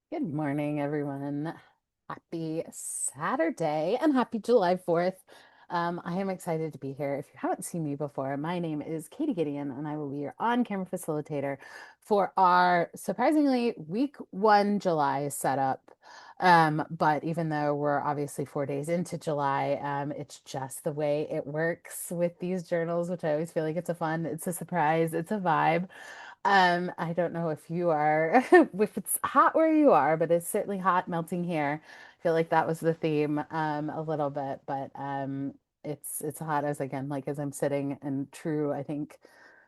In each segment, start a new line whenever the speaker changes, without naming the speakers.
Good morning, everyone. Happy Saturday and happy July 4th. I am excited to be here. If you haven't seen me before, my name is Katie Gideon, and I will be your on-camera facilitator for our surprisingly week one July setup. But even though we're obviously 4 days into July, it's just the way it works with these journals, which I always feel like it's a surprise, it's a vibe. I don't know if you are, if it's hot where you are, but it's certainly hot melting here. I feel like that was the theme, a little bit, but it's hot as again, like as I'm sitting in true, I think,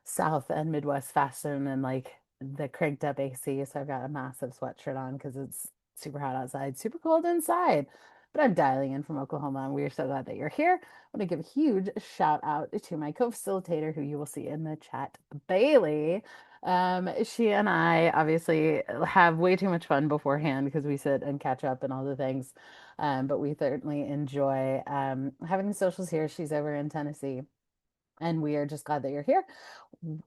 South and Midwest fashion and like the cranked up AC. So I've got a massive sweatshirt on because it's super hot outside, super cold inside. But I'm dialing in from Oklahoma, and we are so glad that you're here. I want to give a huge shout out to my co-facilitator, who you will see in the chat, Bailey. She and I obviously have way too much fun beforehand because we sit and catch up and all the things. But we certainly enjoy having the socials here. She's over in Tennessee. And we are just glad that you're here.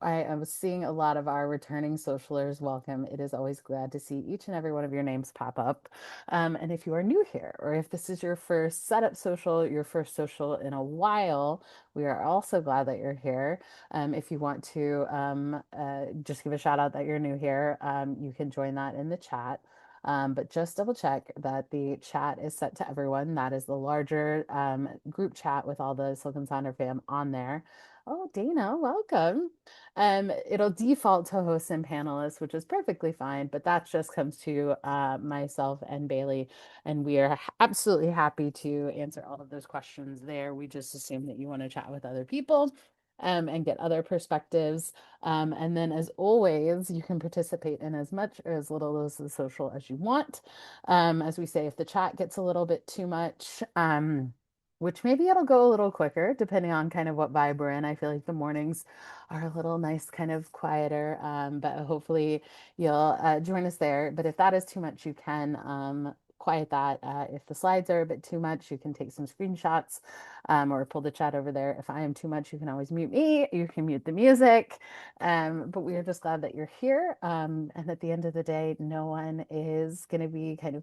I was seeing a lot of our returning socialers. Welcome. It is always glad to see each and every one of your names pop up. And if you are new here, or if this is your first setup social, your first social in a while, we are also glad that you're here. If you want to just give a shout out that you're new here, you can join that in the chat. But just double check that the chat is set to everyone. That is the larger group chat with all the Silicon Sonder fam on there. Oh, Dana, welcome. It'll default to hosts and panelists, which is perfectly fine, but that just comes to myself and Bailey, and we are absolutely happy to answer all of those questions there. We just assume that you want to chat with other people. And get other perspectives. And then, as always, you can participate in as much or as little of the social as you want. As we say, if the chat gets a little bit too much, which maybe it'll go a little quicker depending on kind of what vibe we're in. I feel like the mornings are a little nice, kind of quieter, but hopefully you'll join us there. But if that is too much, you can quiet that. If the slides are a bit too much, you can take some screenshots or pull the chat over there. If I am too much, you can always mute me. You can mute the music. But we are just glad that you're here. And at the end of the day, no one is going to be kind of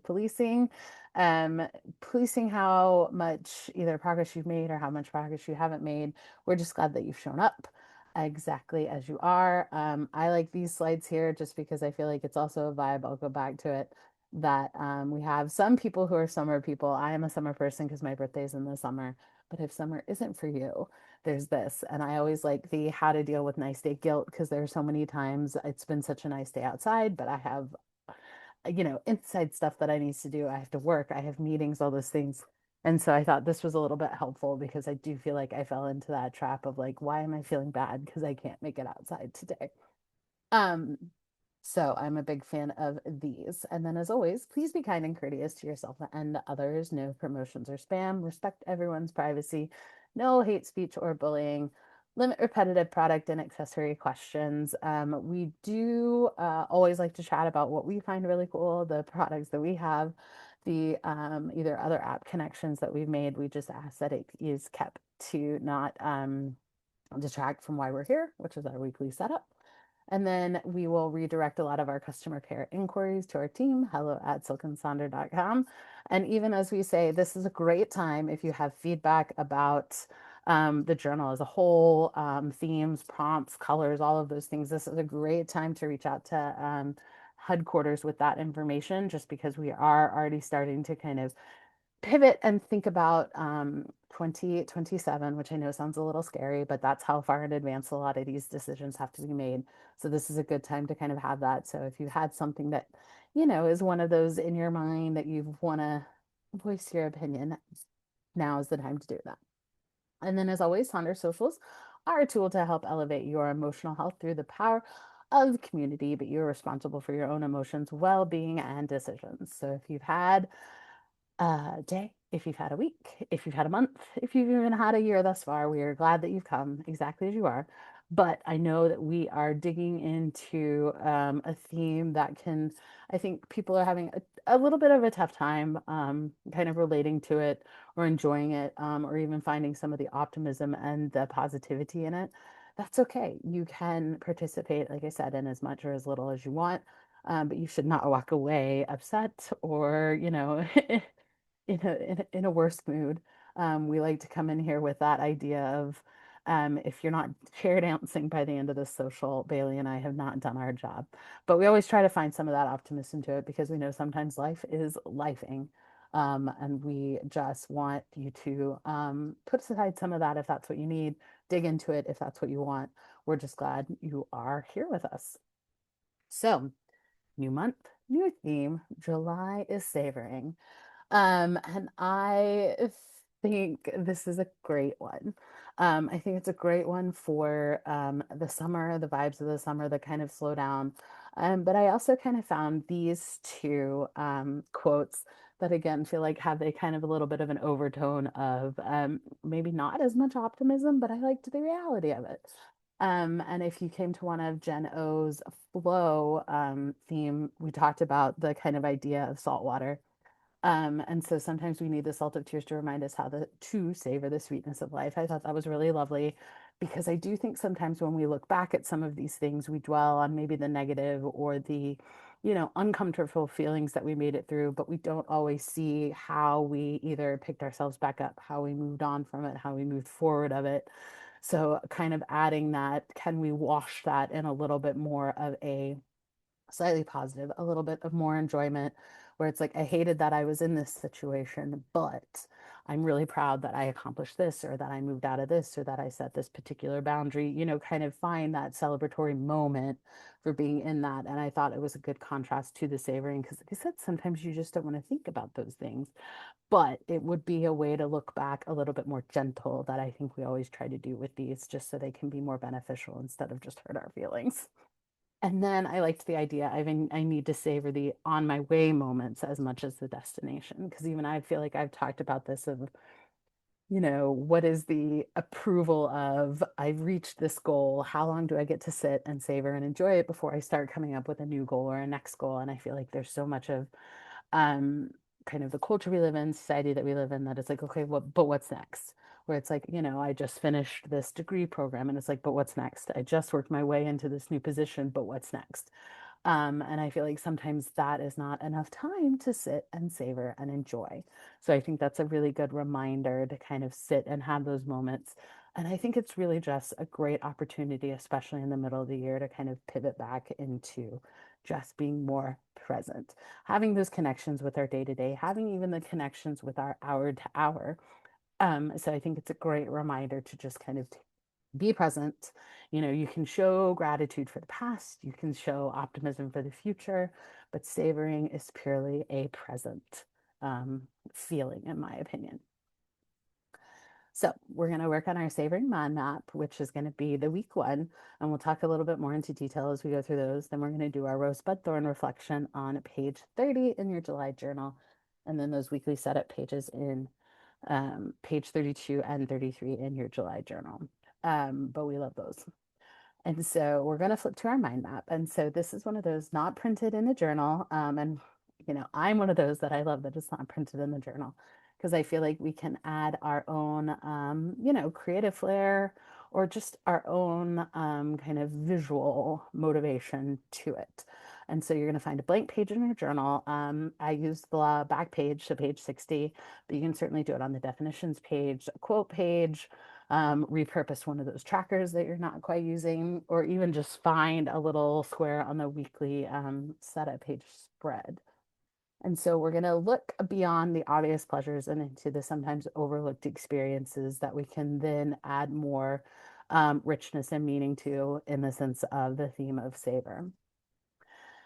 um, policing how much either progress you've made or how much progress you haven't made. We're just glad that you've shown up exactly as you are. I like these slides here just because I feel like it's also a vibe. I'll go back to it. That we have some people who are summer people. I am a summer person because my birthday is in the summer. But if summer isn't for you, there's this. And I always like the how to deal with nice day guilt because there are so many times it's been such a nice day outside, but I have, inside stuff that I need to do. I have to work, I have meetings, all those things. And so I thought this was a little bit helpful because I do feel like I fell into that trap of like, why am I feeling bad because I can't make it outside today? Um, so I'm a big fan of these. And then as always, please be kind and courteous to yourself and others. No promotions or spam. Respect everyone's privacy. No hate speech or bullying. Limit repetitive product and accessory questions. We do always like to chat about what we find really cool, the products that we have, the either other app connections that we've made. We just ask that it is kept to not detract from why we're here, which is our weekly setup. And then we will redirect a lot of our customer care inquiries to our team, hello@silkensonder.com. And even as we say, this is a great time if you have feedback about the journal as a whole, themes, prompts, colors, all of those things. This is a great time to reach out to headquarters with that information, just because we are already starting to kind of pivot and think about 2027, which I know sounds a little scary, but that's how far in advance a lot of these decisions have to be made. So this is a good time to kind of have that. So if you had something that, is one of those in your mind that you want to voice your opinion, now is the time to do that. And then as always, Sonder Socials are a tool to help elevate your emotional health through the power of community, but you're responsible for your own emotions, well-being, and decisions. So if you've had day, if you've had a week, if you've had a month, if you've even had a year thus far, we are glad that you've come exactly as you are. But I know that we are digging into a theme that I think people are having a little bit of a tough time kind of relating to it or enjoying it or even finding some of the optimism and the positivity in it. That's okay. You can participate, like I said, in as much or as little as you want. but you should not walk away upset or, in a worse mood. We like to come in here with that idea of if you're not chair dancing by the end of the social, Bailey and I have not done our job. But we always try to find some of that optimism to it because we know sometimes life is lifing. And we just want you to put aside some of that if that's what you need, dig into it if that's what you want. We're just glad you are here with us. So, new month, new theme. July is savoring. And I think this is a great one. I think it's a great one for the summer, the vibes of the summer, the kind of slow down. But I also kind of found these two quotes that again feel like have a kind of a little bit of an overtone of maybe not as much optimism, but I liked the reality of it. And if you came to one of Jen O's flow theme, we talked about the kind of idea of salt water. And so sometimes we need the salt of tears to remind us how to savor the sweetness of life. I thought that was really lovely because I do think sometimes when we look back at some of these things, we dwell on maybe the negative or the, uncomfortable feelings that we made it through, but we don't always see how we either picked ourselves back up, how we moved on from it, how we moved forward of it. So kind of adding that, can we wash that in a little bit more of a slightly positive, a little bit of more enjoyment, where it's like, I hated that I was in this situation, but I'm really proud that I accomplished this, or that I moved out of this, or that I set this particular boundary, kind of find that celebratory moment for being in that. And I thought it was a good contrast to the savoring, because like I said, sometimes you just don't want to think about those things, but it would be a way to look back a little bit more gentle that I think we always try to do with these, just so they can be more beneficial instead of just hurt our feelings. And then I liked the idea I need to savor the on my way moments as much as the destination. Because even I feel like I've talked about this of, what is the approval of I've reached this goal? How long do I get to sit and savor and enjoy it before I start coming up with a new goal or a next goal? And I feel like there's so much of um, kind of the culture we live in, society that we live in, that it's like, okay, but what's next? Where it's like, I just finished this degree program and it's like, but what's next? I just worked my way into this new position, but what's next? And I feel like sometimes that is not enough time to sit and savor and enjoy. So I think that's a really good reminder to kind of sit and have those moments. And I think it's really just a great opportunity, especially in the middle of the year, to kind of pivot back into just being more present, having those connections with our day to day, having even the connections with our hour to hour. So I think it's a great reminder to just kind of be present. You can show gratitude for the past, you can show optimism for the future, but savoring is purely a present feeling, in my opinion. So we're going to work on our savoring mind map, which is going to be the week one, and we'll talk a little bit more into detail as we go through those. Then we're going to do our rosebud thorn reflection on page 30 in your July journal, and then those weekly setup pages in page 32 and 33 in your July journal. But we love those. And so we're going to flip to our mind map. And so this is one of those not printed in a journal. And, I'm one of those that I love that it's not printed in the journal because I feel like we can add our own, creative flair or just our own kind of visual motivation to it. And so you're going to find a blank page in your journal. I use the back page, so page 60, but you can certainly do it on the definitions page, a quote page, repurpose one of those trackers that you're not quite using, or even just find a little square on the weekly setup page spread. And so we're going to look beyond the obvious pleasures and into the sometimes overlooked experiences that we can then add more richness and meaning to in the sense of the theme of savor.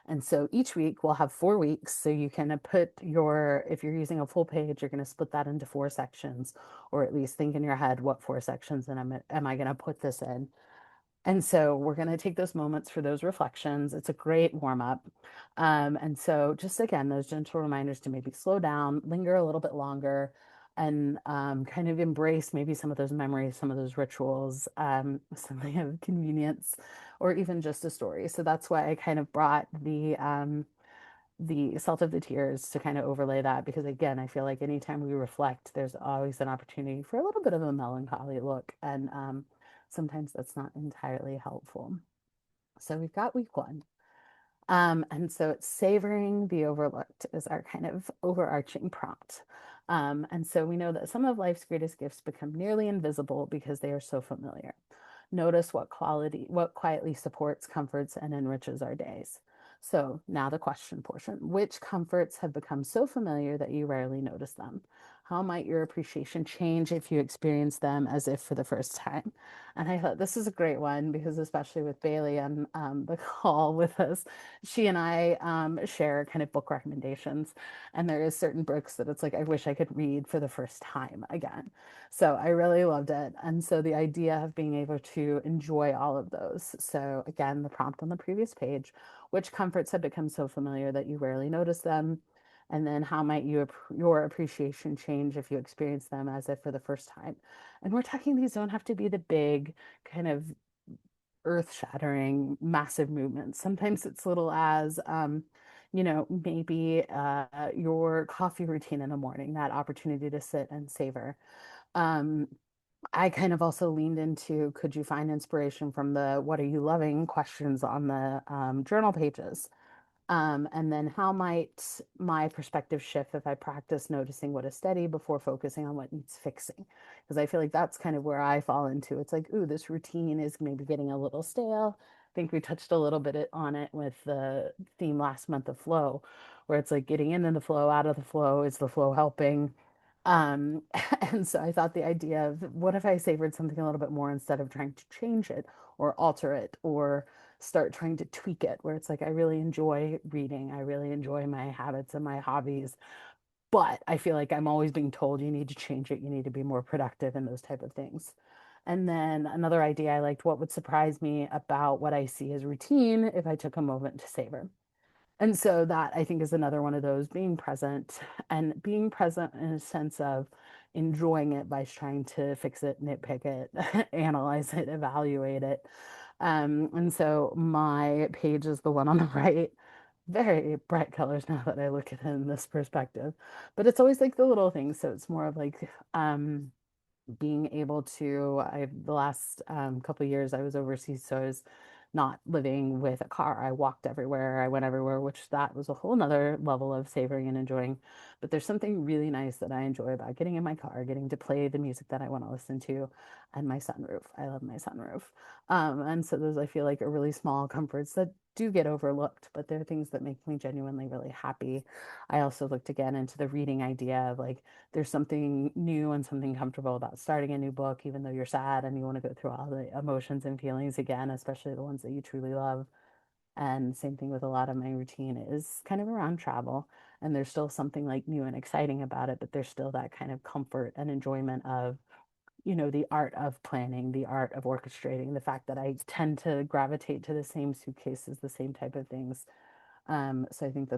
And so each week we'll have 4 weeks. So you can put if you're using a full page, you're going to split that into 4 sections, or at least think in your head, what 4 sections am I going to put this in? And so we're going to take those moments for those reflections. It's a great warm up. And so just again, those gentle reminders to maybe slow down, linger a little bit longer, and kind of embrace maybe some of those memories, some of those rituals, something of convenience, or even just a story. So that's why I kind of brought the salt of the tears to kind of overlay that, because again, I feel like anytime we reflect, there's always an opportunity for a little bit of a melancholy look, and sometimes that's not entirely helpful. So we've got week one. And so it's savoring the overlooked is our kind of overarching prompt. And so we know that some of life's greatest gifts become nearly invisible because they are so familiar. Notice what quietly supports, comforts, and enriches our days. So now the question portion. Which comforts have become so familiar that you rarely notice them? How might your appreciation change if you experience them as if for the first time? And I thought this is a great one because, especially with Bailey on the call with us, she and I share kind of book recommendations. And there is certain books that it's like, I wish I could read for the first time again. So I really loved it. And so the idea of being able to enjoy all of those. So again, the prompt on the previous page, which comforts have become so familiar that you rarely notice them? And then how might your appreciation change if you experience them as if for the first time? And we're talking, these don't have to be the big kind of earth-shattering, massive movements. Sometimes it's little as, maybe your coffee routine in the morning, that opportunity to sit and savor. Um, I kind of also leaned into could you find inspiration from the what are you loving questions on the journal pages? And then how might my perspective shift if I practice noticing what is steady before focusing on what needs fixing? Because I feel like that's kind of where I fall into. It's like, ooh, this routine is maybe getting a little stale. I think we touched a little bit on it with the theme last month of flow, where it's like getting into the flow, out of the flow, is the flow helping? Um, and so I thought the idea of what if I savored something a little bit more instead of trying to change it or alter it or start trying to tweak it, where it's like I really enjoy reading, I really enjoy my habits and my hobbies, but I feel like I'm always being told you need to change it, you need to be more productive and those type of things. And then another idea I liked, what would surprise me about what I see as routine if I took a moment to savor. And so that I think is another one of those being present and being present in a sense of enjoying it by trying to fix it, nitpick it, analyze it, evaluate it. And so my page is the one on the right. Very bright colors now that I look at it in this perspective. But it's always like the little things. So it's more of like being able to the last couple of years I was overseas, so I was not living with a car. I walked everywhere, I went everywhere, which that was a whole nother level of savoring and enjoying. But there's something really nice that I enjoy about getting in my car, getting to play the music that I want to listen to, and my sunroof. I love my sunroof. And so those I feel like are really small comforts that do get overlooked, but they're things that make me genuinely really happy. I also looked again into the reading idea of like there's something new and something comfortable about starting a new book, even though you're sad and you want to go through all the emotions and feelings again, especially the ones that you truly love. And same thing with a lot of my routine is kind of around travel. And there's still something like new and exciting about it, but there's still that kind of comfort and enjoyment of, the art of planning, the art of orchestrating, the fact that I tend to gravitate to the same suitcases, the same type of things. So I think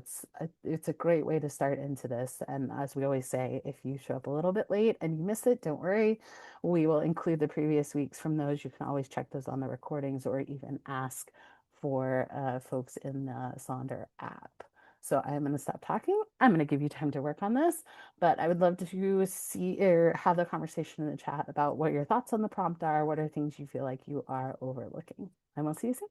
it's a great way to start into this. And as we always say, if you show up a little bit late and you miss it, don't worry. We will include the previous weeks from those. You can always check those on the recordings or even ask for folks in the Sonder app. So I'm going to stop talking. I'm going to give you time to work on this, but I would love to see or have the conversation in the chat about what your thoughts on the prompt are. What are things you feel like you are overlooking? And we'll see you soon.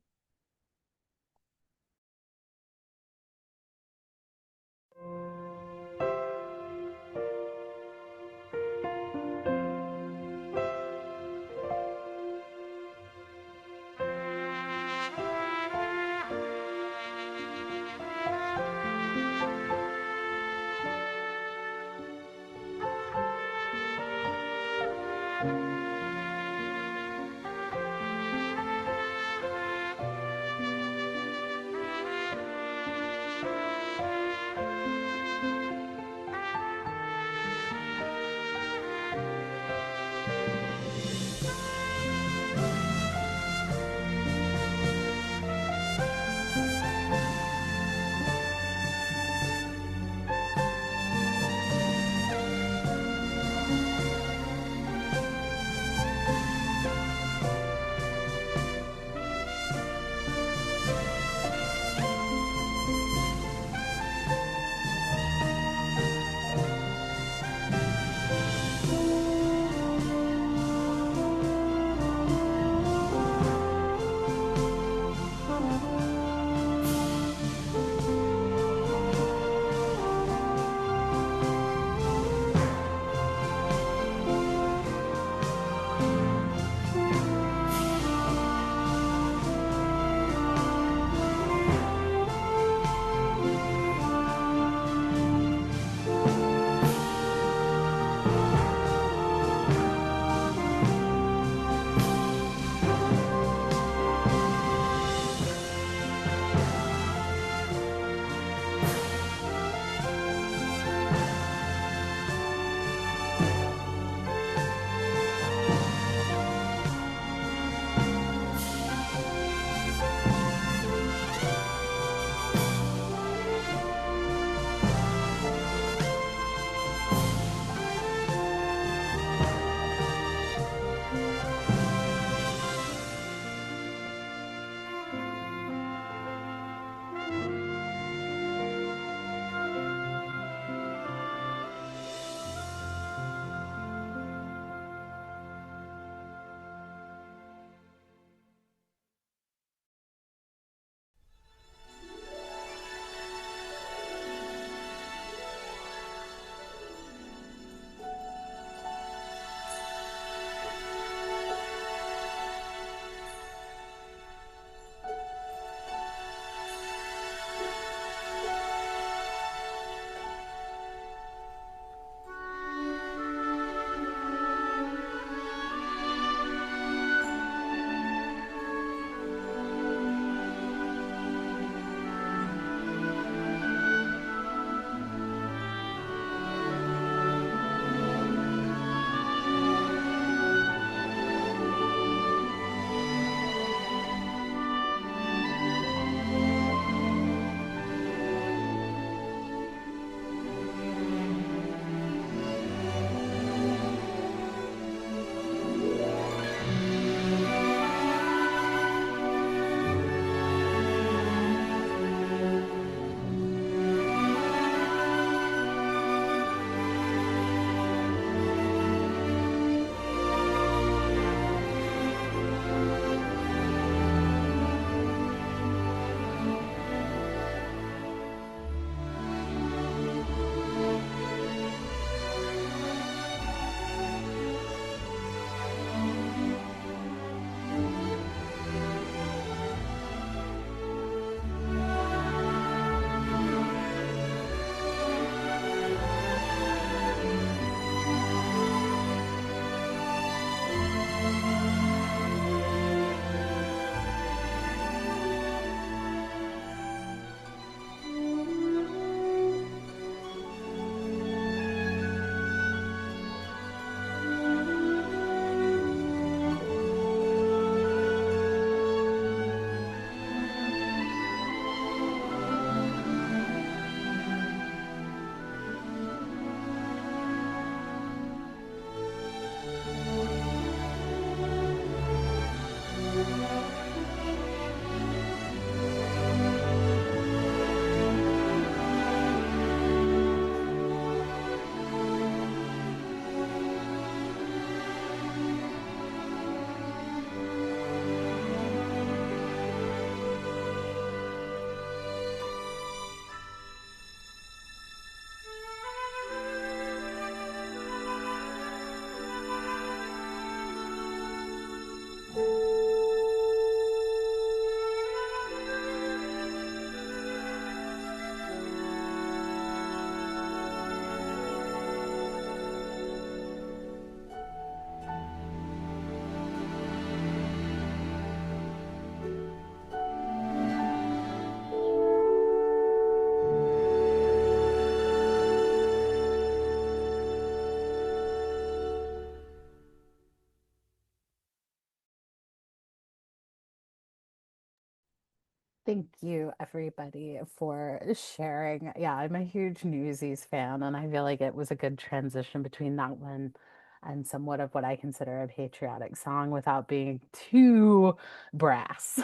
Thank you, everybody, for sharing. Yeah, I'm a huge Newsies fan, and I feel like it was a good transition between that one and somewhat of what I consider a patriotic song without being too brass,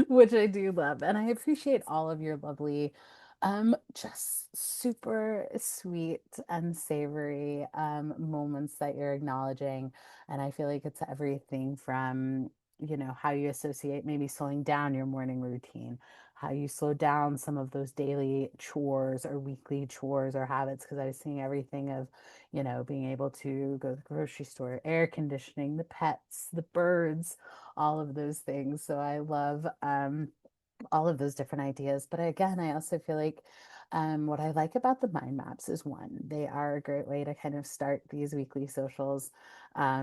which I do love. And I appreciate all of your lovely, just super sweet and savory moments that you're acknowledging. And I feel like it's everything from how you associate maybe slowing down your morning routine, how you slow down some of those daily chores or weekly chores or habits. Because I was seeing everything of, being able to go to the grocery store, air conditioning, the pets, the birds, all of those things. So I love all of those different ideas. But again, I also feel like what I like about the mind maps is one, they are a great way to kind of start these weekly socials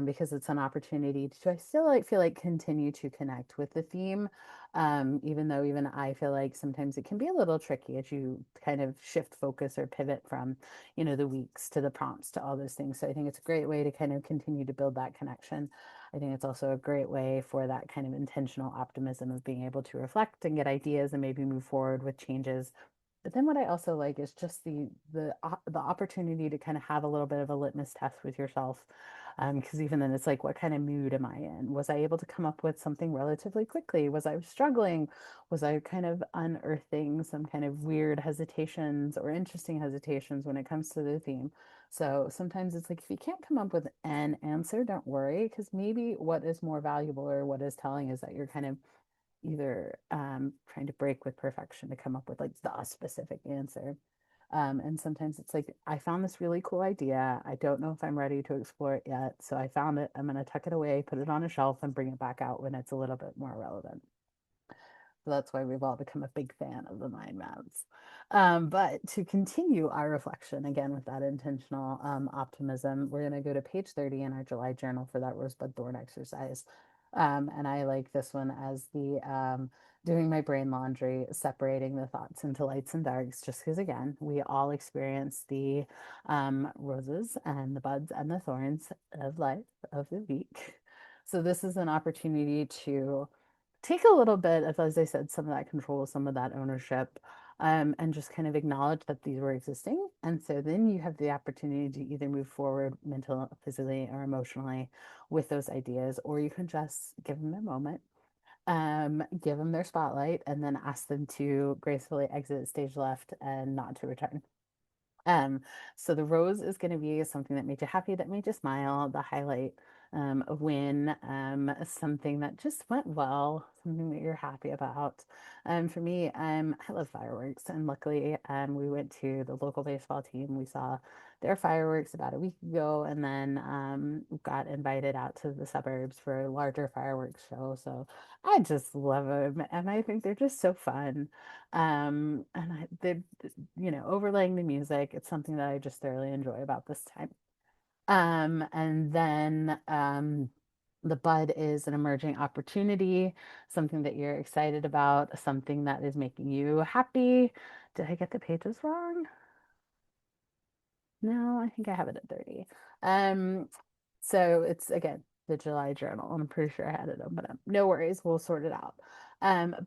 because it's an opportunity to, I still like feel like continue to connect with the theme. Even though even I feel like sometimes it can be a little tricky as you kind of shift focus or pivot from, the weeks to the prompts to all those things. So I think it's a great way to kind of continue to build that connection. I think it's also a great way for that kind of intentional optimism of being able to reflect and get ideas and maybe move forward with changes. But then what I also like is just the opportunity to kind of have a little bit of a litmus test with yourself. Because even then it's like, what kind of mood am I in? Was I able to come up with something relatively quickly? Was I struggling? Was I kind of unearthing some kind of weird hesitations or interesting hesitations when it comes to the theme? So sometimes it's like if you can't come up with an answer, don't worry, because maybe what is more valuable or what is telling is that you're kind of either trying to break with perfection to come up with like the specific answer. And sometimes it's like, I found this really cool idea. I don't know if I'm ready to explore it yet. So I found it. I'm going to tuck it away, put it on a shelf, and bring it back out when it's a little bit more relevant. So that's why we've all become a big fan of the mind maps. But to continue our reflection again with that intentional optimism, we're going to go to page 30 in our July journal for that rosebud thorn exercise. And I like this one as the doing my brain laundry, separating the thoughts into lights and darks, just because, again, we all experience the roses and the buds and the thorns of life of the week. So, this is an opportunity to take a little bit of, as I said, some of that control, some of that ownership, and just kind of acknowledge that these were existing. And so then you have the opportunity to either move forward mentally, physically, or emotionally with those ideas, or you can just give them their moment, give them their spotlight, and then ask them to gracefully exit stage left and not to return. Um, so the rose is going to be something that made you happy, that made you smile, the highlight, a win, something that just went well, something that you're happy about. For me, I love fireworks, and luckily, we went to the local baseball team. We saw their fireworks about a week ago, and then got invited out to the suburbs for a larger fireworks show. So I just love them, and I think they're just so fun. And they're overlaying the music. It's something that I just thoroughly enjoy about this time. And then the bud is an emerging opportunity, something that you're excited about, something that is making you happy. Did I get the pages wrong? No, I think I have it at 30. Um, so it's again the July journal, and I'm pretty sure I had it open up. No worries, we'll sort it out.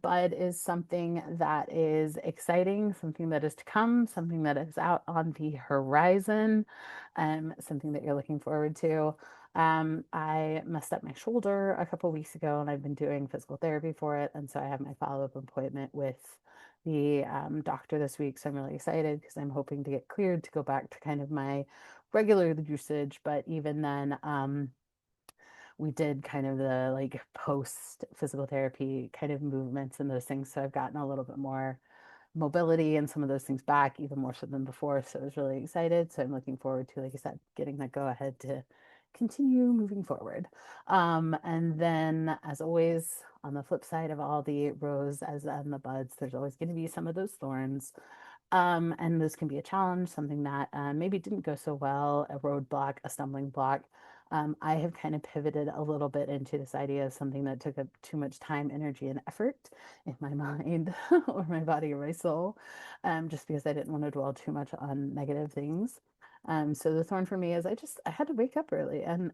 Bud is something that is exciting, something that is to come, something that is out on the horizon, something that you're looking forward to. I messed up my shoulder a couple weeks ago, and I've been doing physical therapy for it, and so I have my follow-up appointment with the doctor this week. So I'm really excited because I'm hoping to get cleared to go back to kind of my regular usage. But even then, we did kind of the like post physical therapy kind of movements and those things. So I've gotten a little bit more mobility and some of those things back, even more so than before. So I was really excited. So I'm looking forward to, like I said, getting that go ahead to continue moving forward. And then, as always, on the flip side of all the rose as and the buds, there's always going to be some of those thorns. And this can be a challenge, something that maybe didn't go so well, a roadblock, a stumbling block. I have kind of pivoted a little bit into this idea of something that took up too much time, energy, and effort in my mind or my body or my soul, just because I didn't want to dwell too much on negative things. So the thorn for me is I had to wake up early, and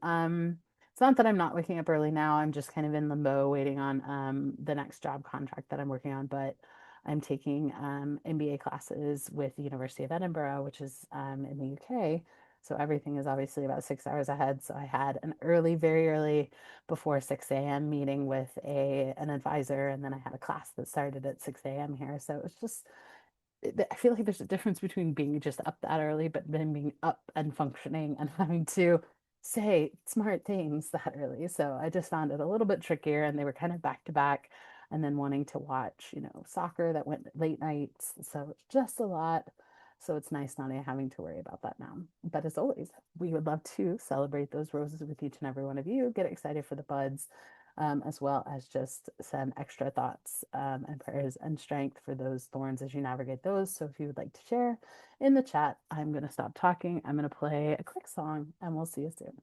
It's not that I'm not waking up early now. I'm just kind of in limbo waiting on the next job contract that I'm working on. But I'm taking MBA classes with the University of Edinburgh, which is in the UK. So everything is obviously about 6 hours ahead. So I had an early, very early before 6 a.m. meeting with an advisor, and then I had a class that started at 6 a.m. here. So it was just I feel like there's a difference between being just up that early, but then being up and functioning and having to say smart things that early. So I just found it a little bit trickier, and they were kind of back to back, and then wanting to watch, soccer that went late nights. So it's just a lot. So it's nice not having to worry about that now. But as always, we would love to celebrate those roses with each and every one of you. Get excited for the buds, as well as just send extra thoughts and prayers and strength for those thorns as you navigate those. So if you would like to share in the chat, I'm going to stop talking. I'm going to play a quick song, and we'll see you soon.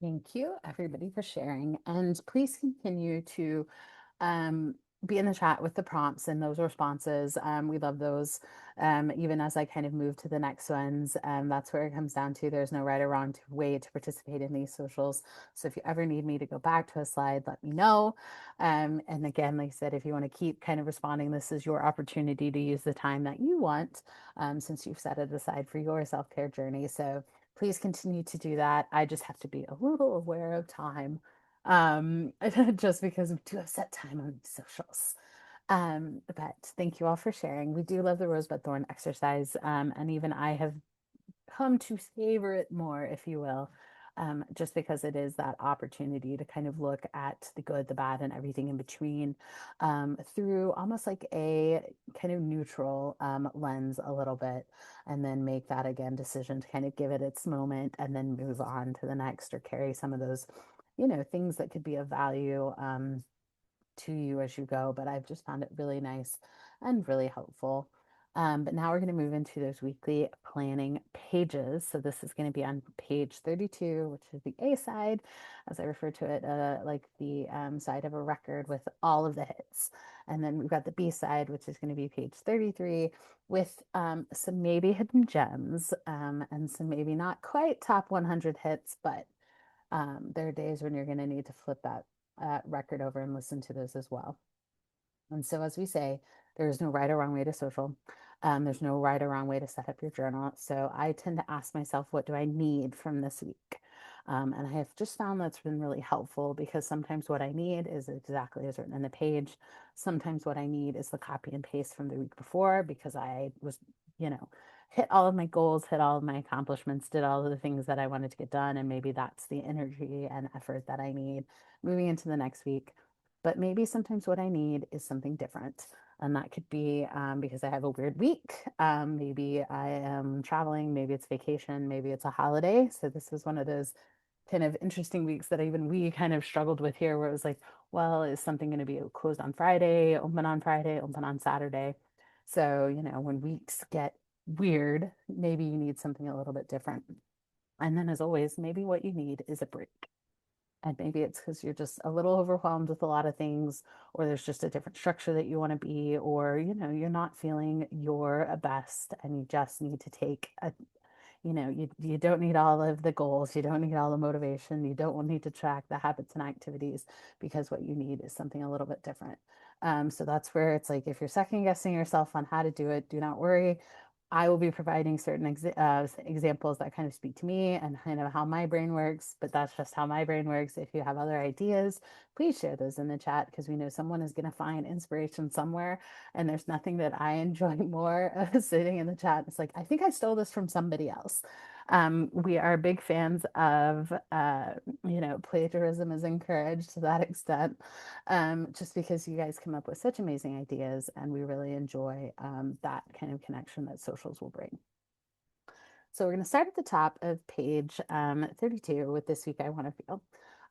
Thank you, everybody, for sharing. And please continue to um, be in the chat with the prompts and those responses. We love those. Even as I kind of move to the next ones, that's where it comes down to. There's no right or wrong way to participate in these socials. So if you ever need me to go back to a slide, let me know. And again, like I said, if you want to keep kind of responding, this is your opportunity to use the time that you want, since you've set it aside for your self-care journey. So please continue to do that. I just have to be a little aware of time, just because we do have set time on socials. But thank you all for sharing. We do love the rosebud thorn exercise, and even I have come to savor it more, if you will, just because it is that opportunity to kind of look at the good, the bad, and everything in between, through almost like a kind of neutral lens a little bit, and then make that again decision to kind of give it its moment and then move on to the next, or carry some of those, things that could be of value to you as you go. But I've just found it really nice and really helpful. But now we're going to move into those weekly planning pages. So this is going to be on page 32, which is the A side, as I refer to it, like the side of a record with all of the hits. And then we've got the B side, which is going to be page 33 with some maybe hidden gems and some maybe not quite top 100 hits, but there are days when you're going to need to flip that record over and listen to those as well. And so, as we say, there is no right or wrong way to social. There's no right or wrong way to set up your journal. So I tend to ask myself, what do I need from this week? And I have just found that's been really helpful because sometimes what I need is exactly as written in the page. Sometimes what I need is the copy and paste from the week before because I was, you know, hit all of my goals, hit all of my accomplishments, did all of the things that I wanted to get done. And maybe that's the energy and effort that I need moving into the next week. But maybe sometimes what I need is something different. And that could be because I have a weird week. Maybe I am traveling, maybe it's vacation, maybe it's a holiday. So this was one of those kind of interesting weeks that even we kind of struggled with here, where it was like, well, is something going to be closed on Friday, open on Saturday? So, when weeks get weird, maybe you need something a little bit different. And then, as always, maybe what you need is a break. And maybe it's because you're just a little overwhelmed with a lot of things, or there's just a different structure that you want to be, or, you're not feeling your best and you just need to take you don't need all of the goals, you don't need all the motivation, you don't need to track the habits and activities because what you need is something a little bit different. So that's where it's like if you're second guessing yourself on how to do it, do not worry. I will be providing certain examples that kind of speak to me and kind of how my brain works, but that's just how my brain works. If you have other ideas, please share those in the chat because we know someone is going to find inspiration somewhere. And there's nothing that I enjoy more of sitting in the chat. It's like, I think I stole this from somebody else. We are big fans of, plagiarism is encouraged to that extent, just because you guys come up with such amazing ideas and we really enjoy that kind of connection that socials will bring. So we're going to start at the top of page 32 with This Week I Want to Feel.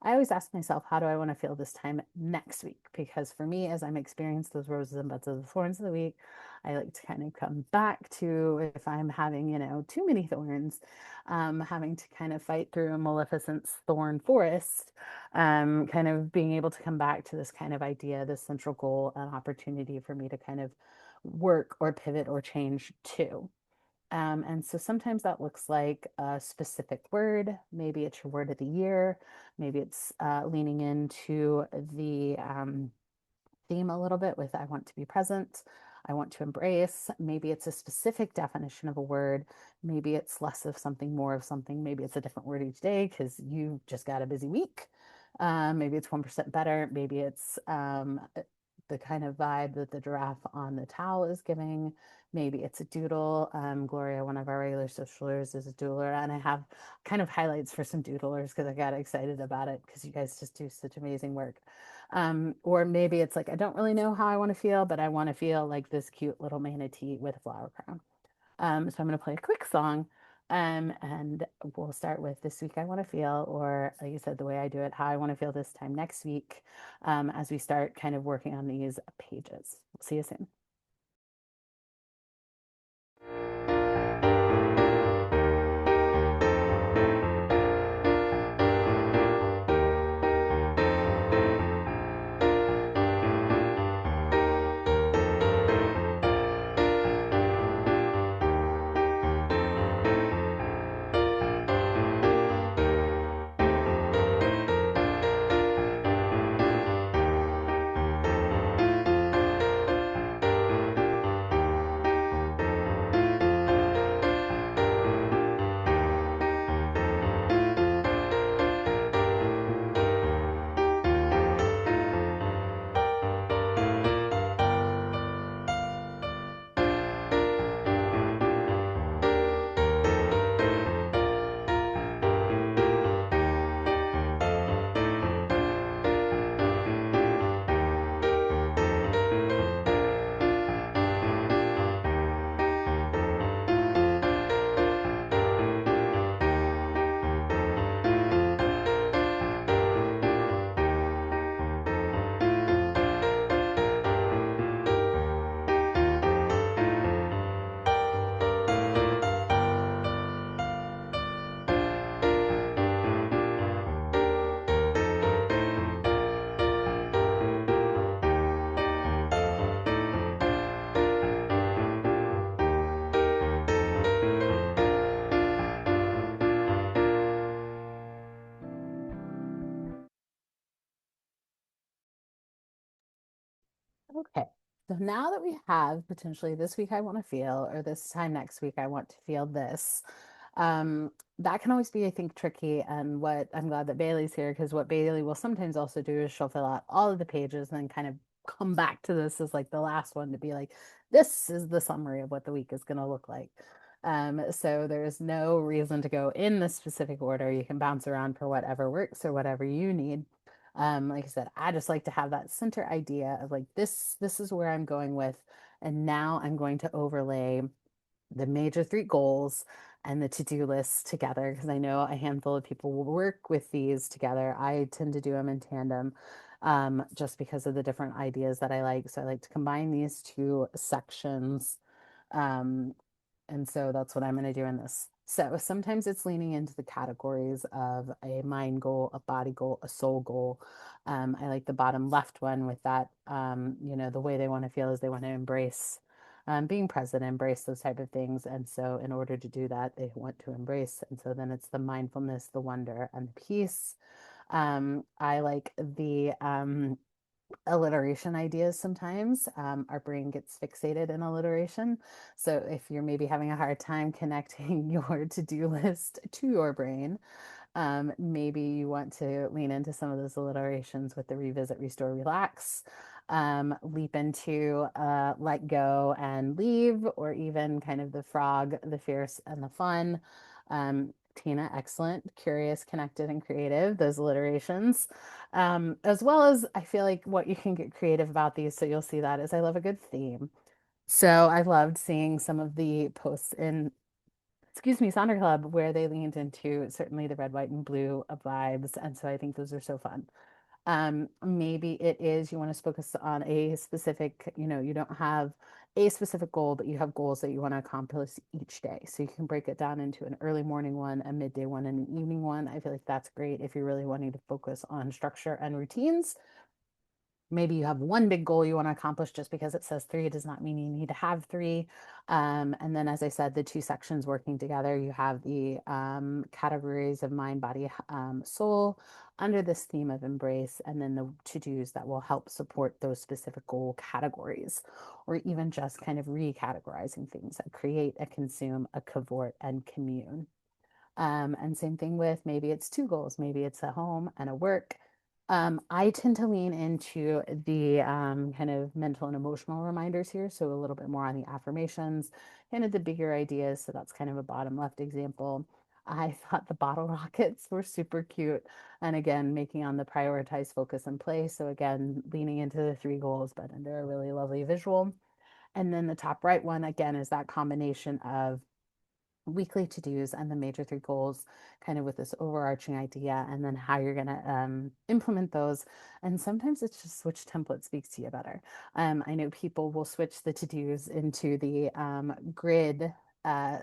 I always ask myself, how do I want to feel this time next week? Because for me, as I'm experiencing those roses and buds of the thorns of the week, I like to kind of come back to if I'm having, too many thorns, having to kind of fight through a Maleficent's thorn forest, kind of being able to come back to this kind of idea, this central goal, an opportunity for me to kind of work or pivot or change to. And so sometimes that looks like a specific word. Maybe it's your word of the year. Maybe it's leaning into the theme a little bit with I want to be present. I want to embrace. Maybe it's a specific definition of a word. Maybe it's less of something, more of something. Maybe it's a different word each day because you just got a busy week. Maybe it's 1% better. Maybe it's the kind of vibe that the giraffe on the towel is giving. Maybe it's a doodle. Gloria, one of our regular socialers, is a doodler, and I have kind of highlights for some doodlers because I got excited about it because you guys just do such amazing work. Or maybe it's like, I don't really know how I want to feel, but I want to feel like this cute little manatee with a flower crown. So I'm going to play a quick song. And we'll start with This Week I Want to Feel, or like you said, the way I do it, how I want to feel this time next week, as we start kind of working on these pages. We'll see you soon. now that we have potentially this week I want to feel, or this time next week I want to feel this, that can always be, I think, tricky. And what I'm glad that Bailey's here, because what Bailey will sometimes also do is she'll fill out all of the pages and then kind of come back to this as like the last one to be like, this is the summary of what the week is going to look like. So there's no reason to go in the specific order. You can bounce around for whatever works or whatever you need. Like I said, I just like to have that center idea of like this is where I'm going with, and now I'm going to overlay the major three goals and the to-do list together because I know a handful of people will work with these together. I tend to do them in tandem just because of the different ideas that I like. So I like to combine these two sections. Um, and so that's what I'm going to do in this. So sometimes it's leaning into the categories of a mind goal, a body goal, a soul goal. I like the bottom left one with that, the way they want to feel is they want to embrace being present, embrace those type of things. And so in order to do that, they want to embrace. And so then it's the mindfulness, the wonder, and the peace. I like the alliteration ideas sometimes. Our brain gets fixated in alliteration. So if you're maybe having a hard time connecting your to-do list to your brain, maybe you want to lean into some of those alliterations with the revisit, restore, relax. Leap into let go and leave, or even kind of the frog, the fierce, and the fun. Tina, excellent, curious, connected, and creative, those alliterations. As well as I feel like what you can get creative about these, so you'll see that, is I love a good theme. So I loved seeing some of the posts in, excuse me, Sonder Club, where they leaned into certainly the red, white, and blue vibes. And so I think those are so fun. Maybe it is you want to focus on a specific, you don't have a specific goal, but you have goals that you want to accomplish each day. So you can break it down into an early morning one, a midday one, and an evening one. I feel like that's great if you're really wanting to focus on structure and routines. Maybe you have one big goal you want to accomplish. Just because it says three does not mean you need to have three. And then, as I said, the two sections working together, you have the categories of mind, body, soul under this theme of embrace, and then the to-dos that will help support those specific goal categories, or even just kind of recategorizing things that create, a consume, a cavort, and commune. And same thing with maybe it's two goals, maybe it's a home and a work. I tend to lean into the kind of mental and emotional reminders here. So a little bit more on the affirmations, kind of the bigger ideas. So that's kind of a bottom left example. I thought the bottle rockets were super cute. And again, making on the prioritize, focus, and play. So again, leaning into the three goals, but under a really lovely visual. And then the top right one, again, is that combination of weekly to-dos and the major three goals, kind of with this overarching idea, and then how you're going to implement those. And sometimes it's just which template speaks to you better. I know people will switch the to-dos into the grid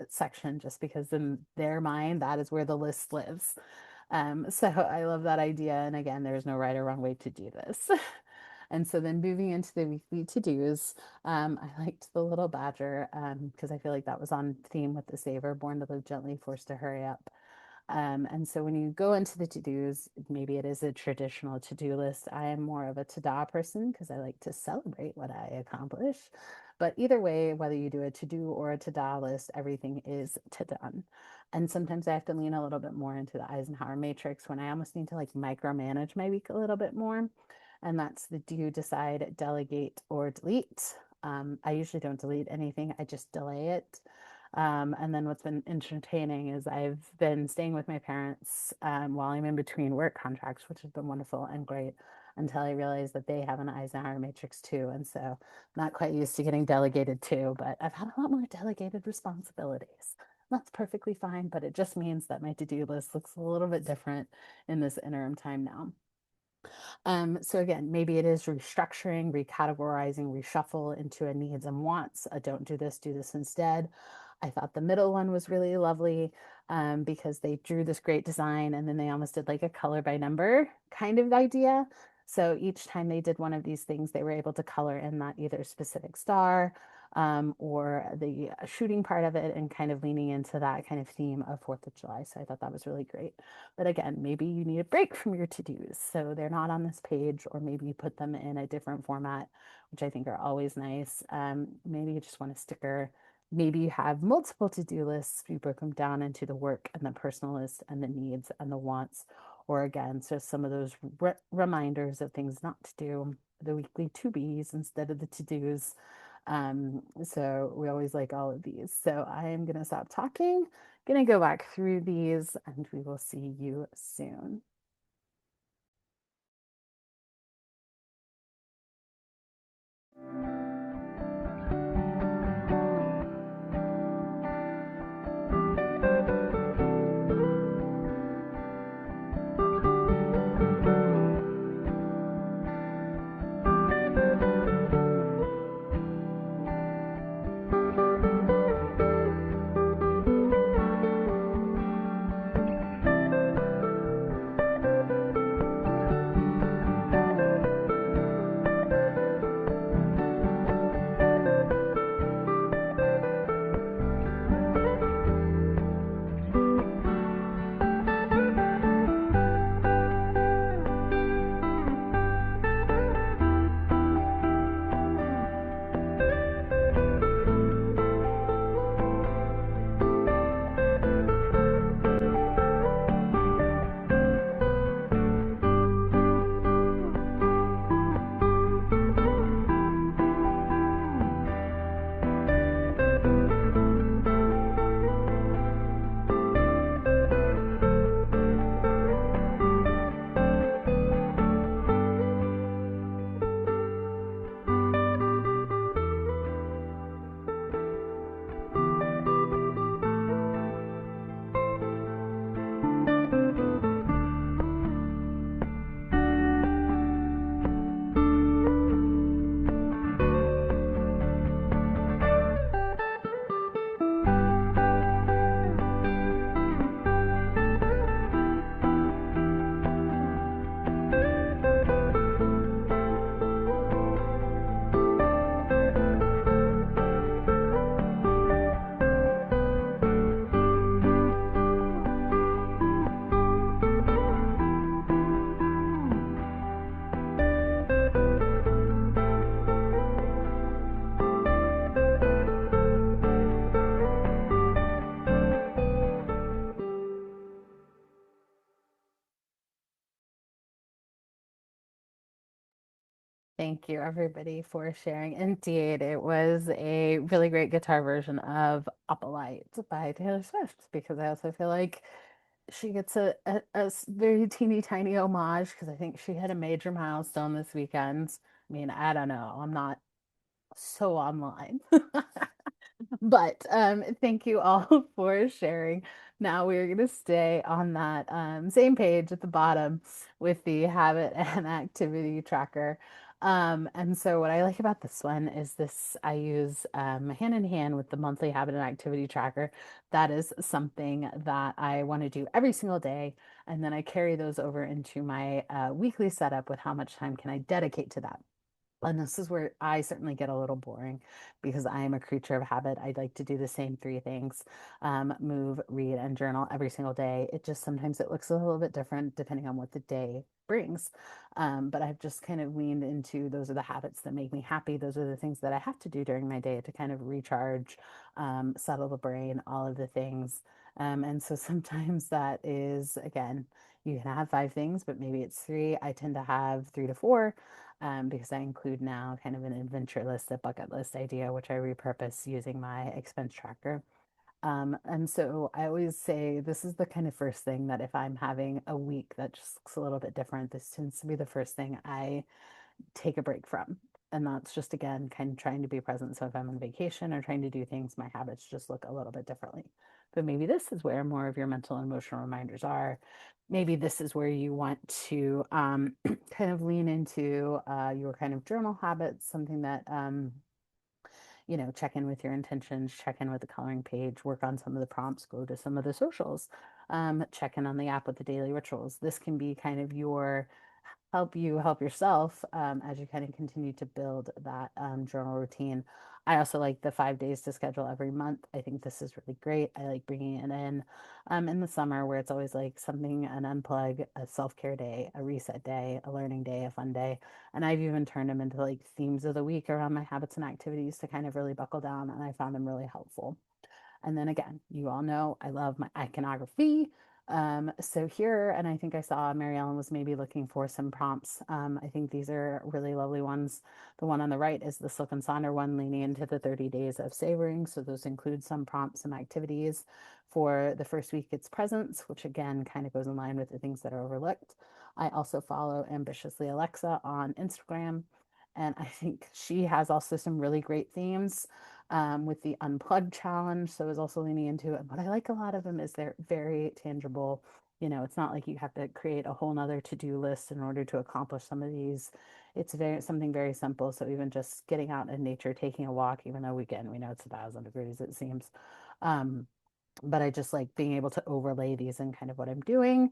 section just because in their mind that is where the list lives. So I love that idea. And again, there's no right or wrong way to do this. And so then moving into the weekly to-dos, I liked the little badger because I feel like that was on theme with the saver, born to live gently, forced to hurry up. And so when you go into the to-dos, maybe it is a traditional to-do list. I am more of a to-da person because I like to celebrate what I accomplish. But either way, whether you do a to-do or a to-da list, everything is to done. And sometimes I have to lean a little bit more into the Eisenhower matrix when I almost need to like micromanage my week a little bit more. And that's the do, decide, delegate, or delete. I usually don't delete anything, I just delay it. And then what's been entertaining is I've been staying with my parents while I'm in between work contracts, which has been wonderful and great until I realized that they have an Eisenhower matrix too. And so not quite used to getting delegated to, but I've had a lot more delegated responsibilities. That's perfectly fine, but it just means that my to-do list looks a little bit different in this interim time now. So again, maybe it is restructuring, recategorizing, reshuffle into a needs and wants, a don't do this instead. I thought the middle one was really lovely because they drew this great design and then they almost did like a color by number kind of idea. So each time they did one of these things, they were able to color in that either specific star, or the shooting part of it and kind of leaning into that kind of theme of 4th of July. So I thought that was really great. But again, maybe you need a break from your to-dos. So they're not on this page, or maybe you put them in a different format, which I think are always nice. Maybe you just want a sticker. Maybe you have multiple to-do lists. You broke them down into the work and the personal list and the needs and the wants. Or again, so some of those reminders of things not to do, the weekly to be's instead of the to dos. So we always like all of these. So I am going to stop talking, going to go back through these, and we will see you soon. Thank you, everybody, for sharing. Indeed, it was a really great guitar version of Opalite by Taylor Swift, because I also feel like she gets a very teeny tiny homage, because I think she had a major milestone this weekend. I mean, I don't know. I'm not so online. But thank you all for sharing. Now we're going to stay on that same page at the bottom with the habit and activity tracker. And so what I like about this one is this I use hand in hand with the monthly habit and activity tracker. That is something that I want to do every single day. And then I carry those over into my weekly setup with how much time can I dedicate to that. And this is where I certainly get a little boring, because I am a creature of habit. I'd like to do the same three things, move, read, and journal every single day. It just sometimes it looks a little bit different depending on what the day brings. But I've just kind of leaned into those are the habits that make me happy. Those are the things that I have to do during my day to kind of recharge, settle the brain, all of the things. And so sometimes that is, again, you can have five things, but maybe it's three. I tend to have three to four, because I include now kind of an adventure list, a bucket list idea, which I repurpose using my expense tracker. And so I always say this is the kind of first thing that if I'm having a week that just looks a little bit different, this tends to be the first thing I take a break from. And that's just, again, kind of trying to be present. So if I'm on vacation or trying to do things, my habits just look a little bit differently. But maybe this is where more of your mental and emotional reminders are. Maybe this is where you want to kind of lean into your kind of journal habits, something that, check in with your intentions, check in with the coloring page, work on some of the prompts, go to some of the socials, check in on the app with the daily rituals. This can be kind of your help you help yourself as you kind of continue to build that journal routine. I also like the 5 days to schedule every month. I think this is really great. I like bringing it in the summer where it's always like something, an unplug, a self-care day, a reset day, a learning day, a fun day. And I've even turned them into like themes of the week around my habits and activities to kind of really buckle down. And I found them really helpful. And then again, you all know I love my iconography. So here, and I think I saw Mary Ellen was maybe looking for some prompts. I think these are really lovely ones. The one on the right is the Silk and Sonder one, leaning into the 30 days of savoring. So those include some prompts, some activities. For the first week, it's presents, which again kind of goes in line with the things that are overlooked. I also follow Ambitiously Alexa on Instagram. And I think she has also some really great themes with the unplugged challenge. So I was also leaning into it. What I like a lot of them is they're very tangible. You know, it's not like you have to create a whole nother to-do list in order to accomplish some of these. It's very something very simple. So even just getting out in nature, taking a walk, even though we know it's 1,000 degrees, it seems. Um, but I just like being able to overlay these in kind of what I'm doing.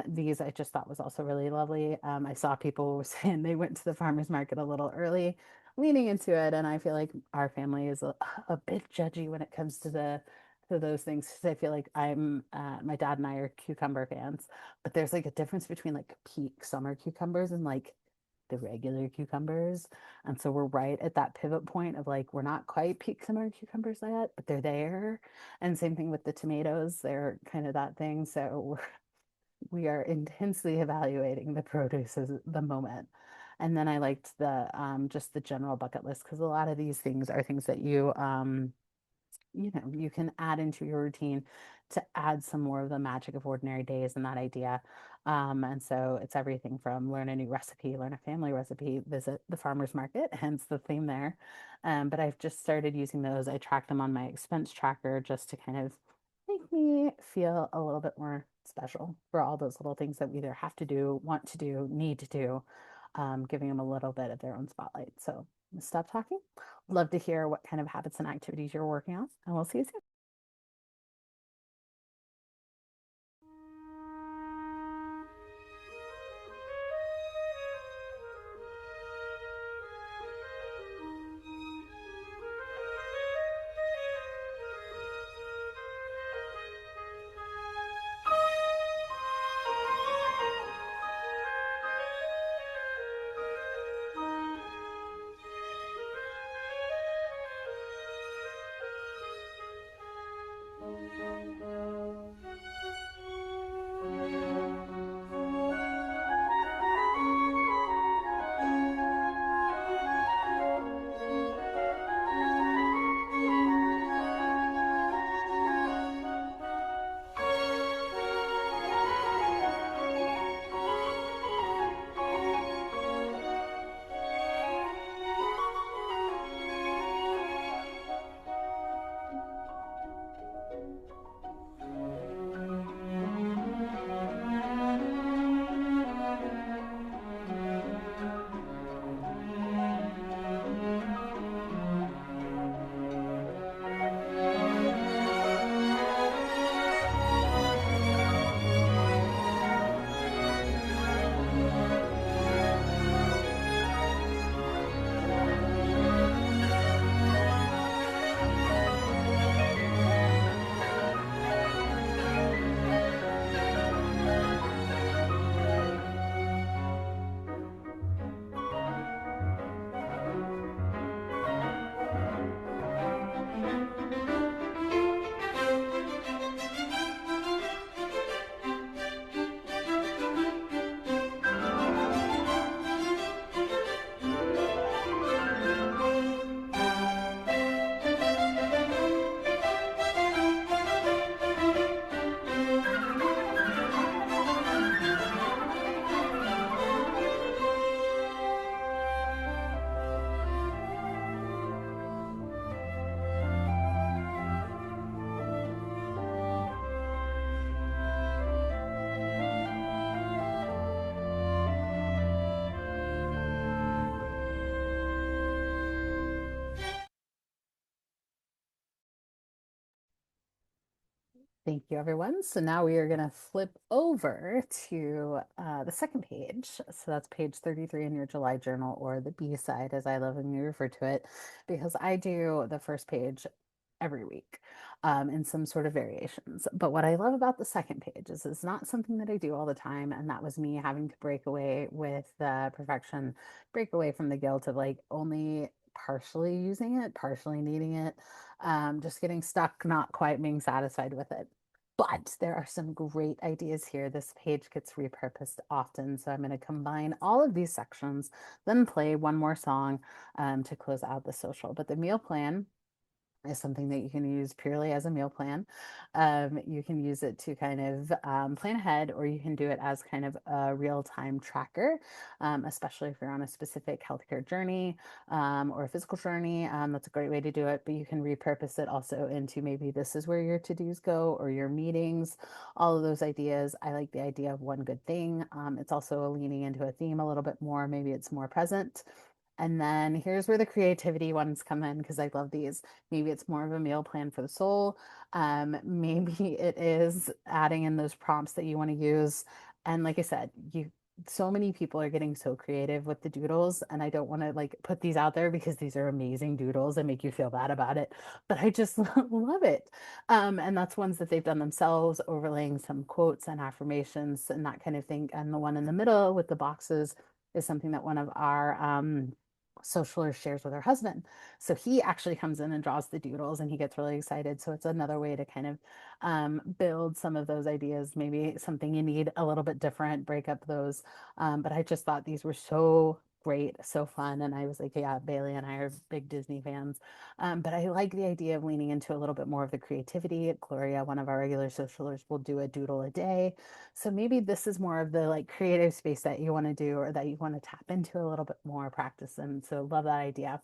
These I just thought was also really lovely. I saw people were saying they went to the farmer's market a little early, leaning into it, and I feel like our family is a bit judgy when it comes to the to those things. 'Cause I feel like my dad and I are cucumber fans, but there's like a difference between like peak summer cucumbers and like the regular cucumbers. And so we're right at that pivot point of like, we're not quite peak summer cucumbers yet, but they're there. And same thing with the tomatoes, they're kind of that thing. So we are intensely evaluating the produce at the moment. And then I liked the just the general bucket list because a lot of these things are things that you know, you can add into your routine to add some more of the magic of ordinary days and that idea. And so it's everything from learn a new recipe, learn a family recipe, visit the farmer's market, hence the theme there. But I've just started using those. I track them on my expense tracker just to kind of make me feel a little bit more special for all those little things that we either have to do, want to do, need to do, giving them a little bit of their own spotlight. So I'm gonna stop talking. Love to hear what kind of habits and activities you're working on, and we'll see you soon. Thank you, everyone. So now we are going to flip over to the second page. So that's page 33 in your July journal, or the B side, as I lovingly refer to it, because I do the first page every week in some sort of variations. But what I love about the second page is it's not something that I do all the time. And that was me having to break away with the perfection, break away from the guilt of like only partially using it, partially needing it, just getting stuck, not quite being satisfied with it. But there are some great ideas here. This page gets repurposed often. So I'm going to combine all of these sections, then play one more song to close out the social. But the meal plan is something that you can use purely as a meal plan. You can use it to kind of plan ahead, or you can do it as kind of a real-time tracker, especially if you're on a specific healthcare journey or a physical journey. That's a great way to do it, but you can repurpose it also into maybe this is where your to-dos go or your meetings, all of those ideas. I like the idea of one good thing. It's also leaning into a theme a little bit more. Maybe it's more present. And then here's where the creativity ones come in because I love these. Maybe it's more of a meal plan for the soul. Maybe it is adding in those prompts that you want to use. And like I said, so many people are getting so creative with the doodles, and I don't want to like put these out there because these are amazing doodles and make you feel bad about it. But I just love it. And that's ones that they've done themselves, overlaying some quotes and affirmations and that kind of thing. And the one in the middle with the boxes is something that one of our socialers shares with her husband. So he actually comes in and draws the doodles and he gets really excited. So it's another way to kind of build some of those ideas, maybe something you need a little bit different, break up those. But I just thought these were so great, so fun. And I was like, yeah, Bailey and I are big Disney fans. But I like the idea of leaning into a little bit more of the creativity. Gloria, one of our regular socialers, will do a doodle a day. So maybe this is more of the like creative space that you want to do or that you want to tap into a little bit more practice. And so love that idea.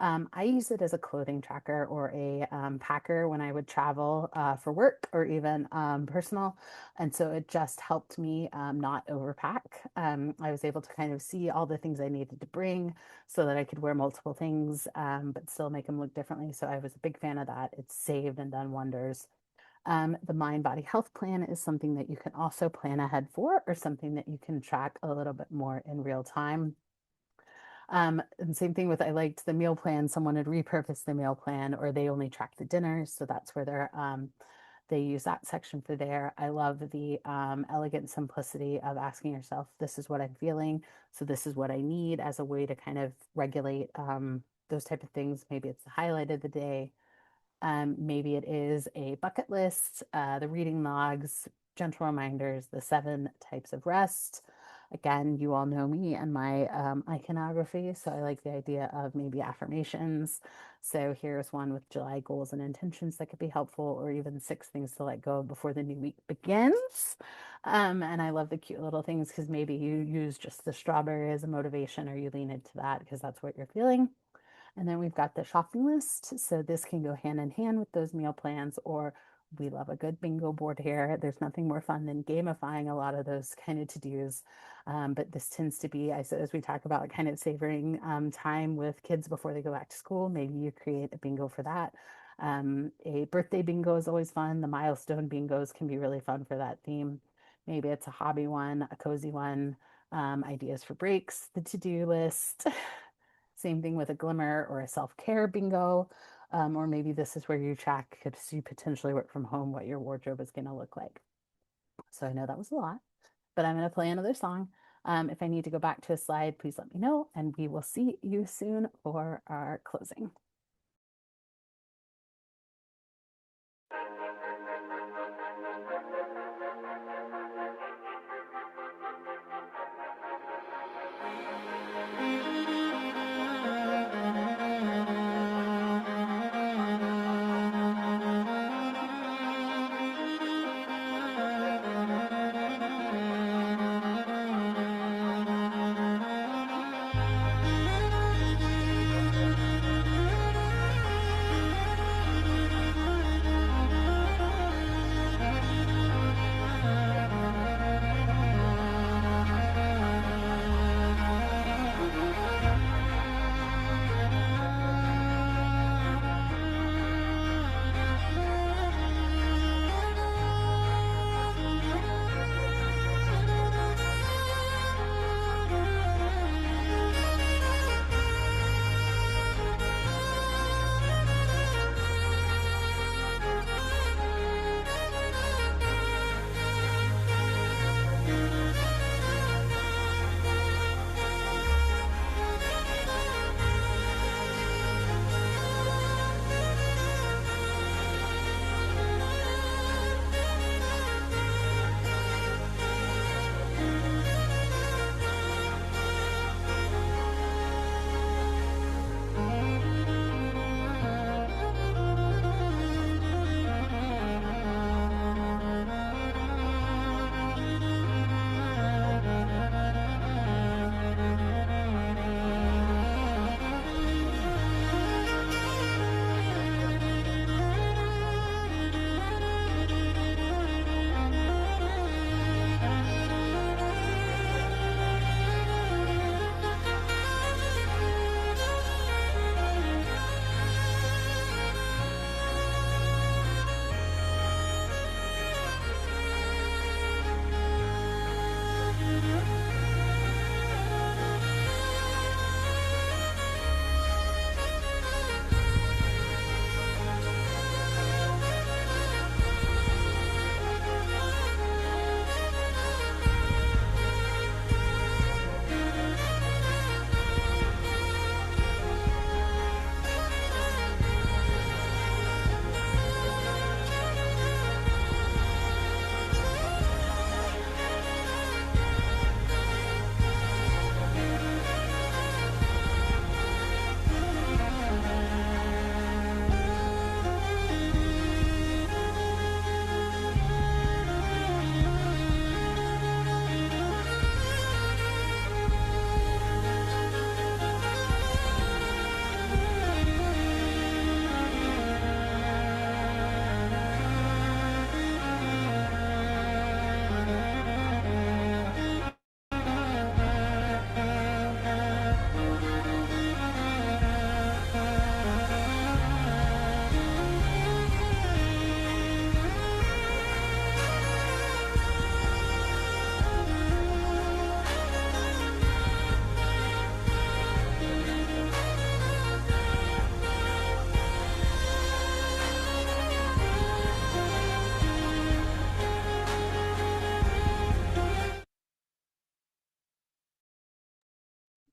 I use it as a clothing tracker or a packer when I would travel for work or even personal. And so it just helped me not overpack. I was able to kind of see all the things I needed to bring so that I could wear multiple things, but still make them look differently. So I was a big fan of that. It's saved and done wonders. The mind body health plan is something that you can also plan ahead for, or something that you can track a little bit more in real time. And same thing with, I liked the meal plan. Someone had repurposed the meal plan, or they only track the dinners. So that's where they use that section for there. I love the elegant simplicity of asking yourself, this is what I'm feeling. So this is what I need, as a way to kind of regulate those type of things. Maybe it's the highlight of the day. Maybe it is a bucket list, the reading logs, gentle reminders, the 7 types of rest. Again, you all know me and my iconography, so I like the idea of maybe affirmations. So here's one with July goals and intentions that could be helpful, or even 6 things to let go of before the new week begins. And I love the cute little things because maybe you use just the strawberry as a motivation, or you lean into that because that's what you're feeling. And then we've got the shopping list. So this can go hand in hand with those meal plans, or we love a good bingo board here. There's nothing more fun than gamifying a lot of those kind of to-dos. But this tends to be, as we talk about, kind of savoring time with kids before they go back to school. Maybe you create a bingo for that. A birthday bingo is always fun. The milestone bingos can be really fun for that theme. Maybe it's a hobby one, a cozy one, ideas for breaks, the to-do list. Same thing with a glimmer or a self-care bingo. Or maybe this is where you track, because you potentially work from home, what your wardrobe is going to look like. So I know that was a lot, but I'm going to play another song. If I need to go back to a slide, please let me know, and we will see you soon for our closing.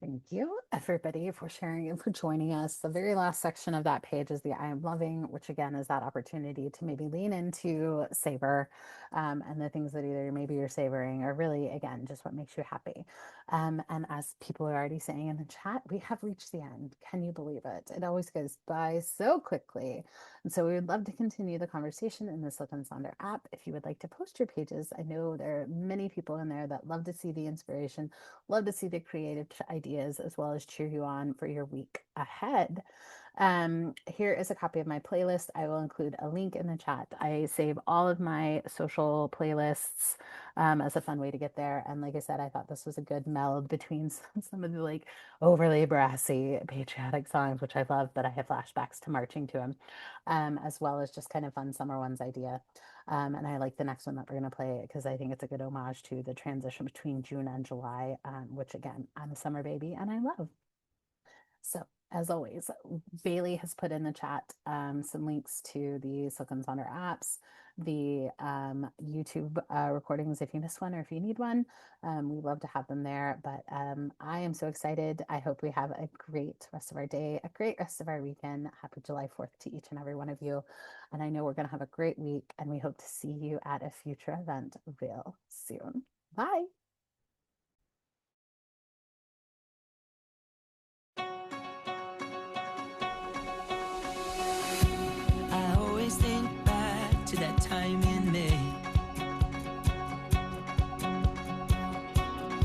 Thank you, everybody, for sharing and for joining us. The very last section of that page is the I am loving, which again is that opportunity to maybe lean into savor and the things that either maybe you're savoring or really, again, just what makes you happy. And as people are already saying in the chat, we have reached the end. Can you believe it? It always goes by so quickly. And so we would love to continue the conversation in the Silk and Sonder app. If you would like to post your pages, I know there are many people in there that love to see the inspiration, love to see the creative ideas, as well as cheer you on for your week ahead. Here is a copy of my playlist. I will include a link in the chat. I save all of my social playlists as a fun way to get there. And like I said, I thought this was a good meld between some of the like overly brassy patriotic songs, which I love, but I have flashbacks to marching to them, as well as just kind of fun summer ones idea. And I like the next one that we're going to play because I think it's a good homage to the transition between June and July, which again, I'm a summer baby and I love. So as always, Bailey has put in the chat some links to the Silk and Sonder apps, the YouTube recordings if you miss one or if you need one. We love to have them there, but I am so excited. I hope we have a great rest of our day, a great rest of our weekend. Happy July 4th to each and every one of you. And I know we're going to have a great week and we hope to see you at a future event real soon. Bye.
Think back to that time in May,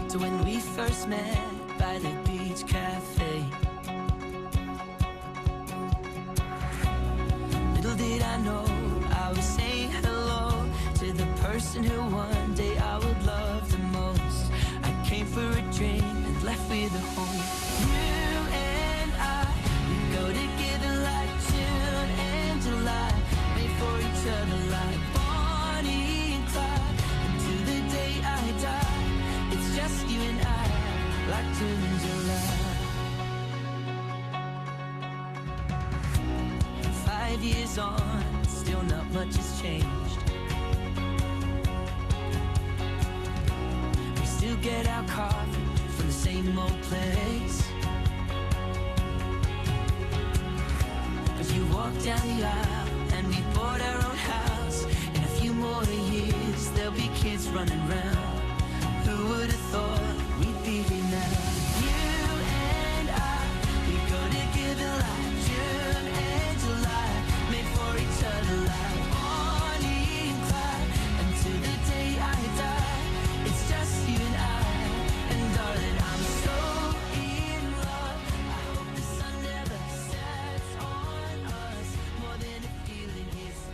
to when we first met by the beach cafe. Little did I know I was saying hello to the person who one day I would love the most. I came for a drink and left with a home. You and I, we go together like June and July, for each other like Bonnie and Clyde. Until the day I die, it's just you and I, like June and July. 5 years on, still not much has changed. We still get our coffee from the same old place. Cause you walk down the aisle and we bought our own house.